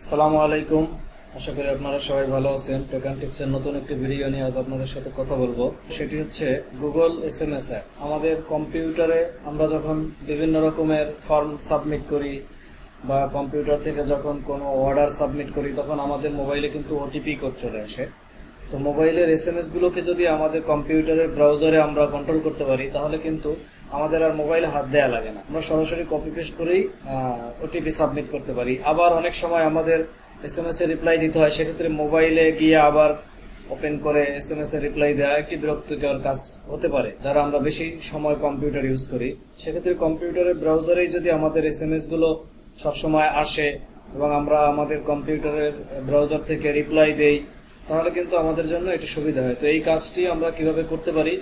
আসসালামু আলাইকুম। আশা করি আপনারা সবাই ভালো আছেন। টেক অ্যান্ড টিপসের নতুন একটি ভিডিও নিয়ে আজ আপনাদের সাথে কথা বলবো। সেটি হচ্ছে গুগল এসএমএস অ্যাপ। আমাদের কম্পিউটারে আমরা যখন বিভিন্ন রকমের ফর্ম সাবমিট করি বা কম্পিউটার থেকে যখন কোনো অর্ডার সাবমিট করি, তখন আমাদের মোবাইলে কিন্তু ওটিপি কোড চলে আসে। তো মোবাইলের এসএমএস গুলোকে যদি আমাদের কম্পিউটারের ব্রাউজারে আমরা কন্ট্রোল করতে পারি, তাহলে কিন্তু আমাদের আর মোবাইলে হাত দেওয়া লাগে না। আমরা সরাসরি কপি পেস্ট করেই ওটিপি সাবমিট করতে পারি। আবার অনেক সময় আমাদের এসএমএস এর রিপ্লাই দিতে হয়, সেক্ষেত্রে মোবাইলে গিয়ে আবার ওপেন করে এসএমএস এর রিপ্লাই দেওয়া একটি বিরক্তিকর কাজ হতে পারে যারা আমরা বেশি সময় কম্পিউটার ইউজ করি। সেক্ষেত্রে কম্পিউটারের ব্রাউজারেই যদি আমাদের এসএমএস গুলো সবসময় আসে এবং আমরা আমাদের কম্পিউটারের ব্রাউজার থেকে রিপ্লাই দেই, তাহলে কিন্তু আমাদের জন্য এটি সুবিধা হয়। তো এই কাজটি আমরা কিভাবে করতে পারি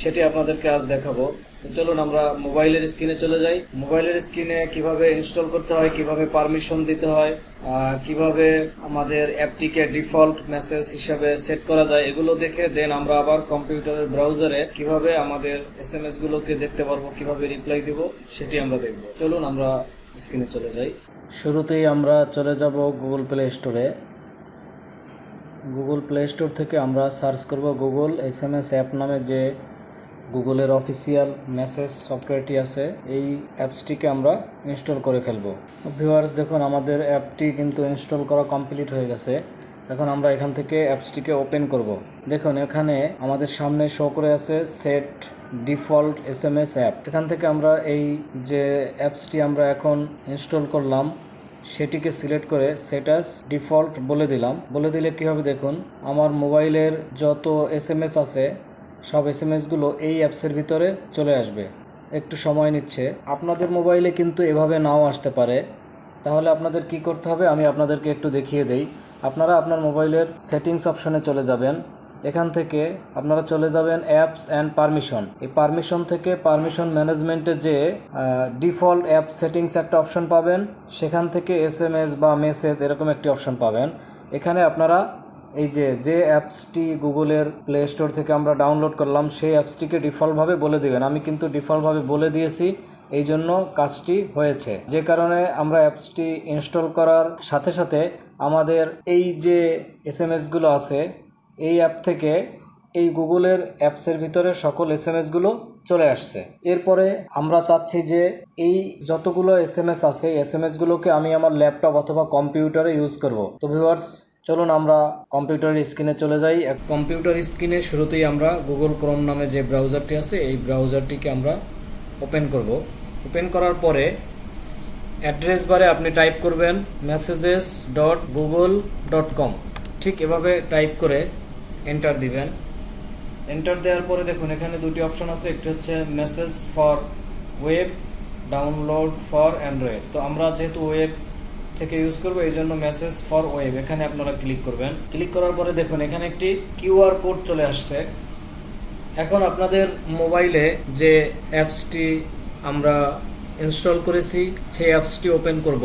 সেটি আপনাদেরকে আজ দেখাবো। তো চলুন আমরা মোবাইলের স্ক্রিনে চলে যাই। মোবাইলের স্ক্রিনে কিভাবে ইনস্টল করতে হয়, কিভাবে পারমিশন দিতে হয়, কিভাবে আমাদের অ্যাপটিকে ডিফল্ট মেসেজ হিসাবে সেট করা যায়, এগুলো দেখে দেন আমরা আবার কম্পিউটারের ব্রাউজারে কিভাবে আমাদের এসএমএস গুলোকে দেখতে পারবো, কিভাবে রিপ্লাই দিব সেটি আমরা দেখব। চলুন আমরা স্ক্রিনে চলে যাই। শুরুতেই আমরা চলে যাব গুগল প্লে স্টোরে। গুগল প্লে স্টোর থেকে আমরা সার্চ করব গুগল এসএমএস অ্যাপ নামে যে গুগলের অফিসিয়াল মেসেজ সফটওয়্যারটি আছে, এই অ্যাপসটিকে আমরা ইনস্টল করে ফেলবো। ভিউয়ার্স, দেখুন আমাদের অ্যাপটি কিন্তু ইনস্টল করা কমপ্লিট হয়ে গেছে। এখন আমরা এখান থেকে অ্যাপসটিকে ওপেন করব। দেখুন এখানে আমাদের সামনে শো করে আছে সেট ডিফল্ট এসএমএস অ্যাপ। এখান থেকে আমরা এই যে অ্যাপসটি আমরা এখন ইনস্টল করলাম সেটিকে সিলেক্ট করে সেট অ্যাজ ডিফল্ট বলে দিলাম। বলে দিলে কী হবে, দেখুন আমার মোবাইলের যত এসএমএস আছে সব এসএমএসগুলো এই অ্যাপসের ভিতরে চলে আসবে। একটু সময় নিচ্ছে। আপনাদের মোবাইলে কিন্তু এভাবে নাও আসতে পারে। তাহলে আপনাদের কি করতে হবে আমি আপনাদেরকে একটু দেখিয়ে দেই। আপনারা আপনার মোবাইলের সেটিংস অপশনে চলে যাবেন। এখান থেকে আপনারা চলে যাবেন অ্যাপস অ্যান্ড পারমিশন। এই পারমিশন থেকে পারমিশন ম্যানেজমেন্টে যে ডিফল্ট অ্যাপ সেটিংস একটা অপশন পাবেন, সেখান থেকে এসএমএস বা মেসেজ এরকম একটি অপশন পাবেন। এখানে আপনারা এই যে অ্যাপসটি গুগলের প্লে স্টোর থেকে আমরা ডাউনলোড করলাম সেই অ্যাপসটিকে ডিফল্টভাবে বলে দেবেন। আমি কিন্তু ডিফল্টভাবে বলে দিয়েছি, এই জন্য কাজটি হয়েছে। যে কারণে আমরা অ্যাপসটি ইনস্টল করার সাথে সাথে আমাদের এই যে এসএমএসগুলো আছে এই অ্যাপ থেকে এই গুগলের অ্যাপসের ভিতরে সকল এসএমএসগুলো চলে আসছে। এরপরে আমরা চাচ্ছি যে এই যতগুলো এসএমএস আছে এসএমএসগুলোকে আমি আমার ল্যাপটপ অথবা কম্পিউটারে ইউজ করব। তো ভিউয়ার্স, চলুন আমরা কম্পিউটার স্ক্রিনে চলে যাই। কম্পিউটার স্ক্রিনে শুরুতেই আমরা গুগল ক্রোম নামে যে ব্রাউজারটি আছে এই ব্রাউজারটিকে আমরা ওপেন করব। ওপেন করার পরে অ্যাড্রেস বারে আপনি টাইপ করবেন messages.google.com। ঠিক এভাবে টাইপ করে এন্টার দিবেন। এন্টার দেওয়ার পরে দেখুন এখানে দুটি অপশন আছে, একটি হচ্ছে message for web, download for Android. তো আমরা যেহেতু ওয়েব থেকে ইউজ করবো এই জন্য মেসেজ ফর ওয়েব এখানে আপনারা ক্লিক করবেন। ক্লিক করার পরে দেখুন এখানে একটি কিউআর কোড চলে আসছে। এখন আপনাদের মোবাইলে যে অ্যাপসটি আমরা ইনস্টল করেছি সেই অ্যাপসটি ওপেন করব।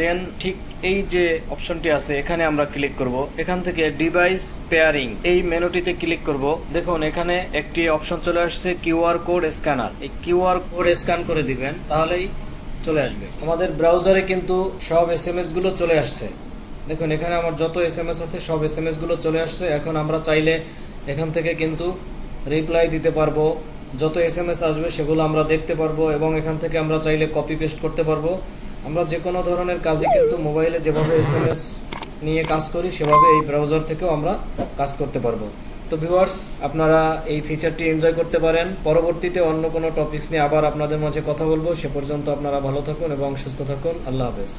দেন ঠিক এই যে অপশনটি আছে এখানে আমরা ক্লিক করব। এখান থেকে ডিভাইস পেয়ারিং এই মেনুটিতে ক্লিক করব। দেখুন এখানে একটি অপশন চলে আসছে কিউআর কোড স্ক্যানার। এই কিউআর কোড স্ক্যান করে দিবেন, তাহলেই চলে আসবে। আমাদের ব্রাউজারে কিন্তু সব এসএমএস গুলো চলে আসছে। দেখুন এখানে আমার যত এসএমএস আছে সব এসএমএস গুলো চলে আসছে। এখন আমরা চাইলে এখান থেকে কিন্তু রিপ্লাই দিতে পারবো। যত এসএমএস আসবে সেগুলো আমরা দেখতে পারবো এবং এখান থেকে আমরা চাইলে কপি পেস্ট করতে পারবো। আমরা যে কোনো ধরনের কাজে কিন্তু মোবাইলে যেভাবে এসএমএস নিয়ে কাজ করি সেভাবে এই ব্রাউজার থেকেও আমরা কাজ করতে পারবো। তো ভিউয়ার্স, আপনারা এই ফিচারটি এনজয় করতে পারেন। পরবর্তীতে অন্য কোনো টপিকস নিয়ে আবার আপনাদের মাঝে কথা বলবো। সে পর্যন্ত আপনারা ভালো থাকুন এবং সুস্থ থাকুন। আল্লাহ হাফেজ।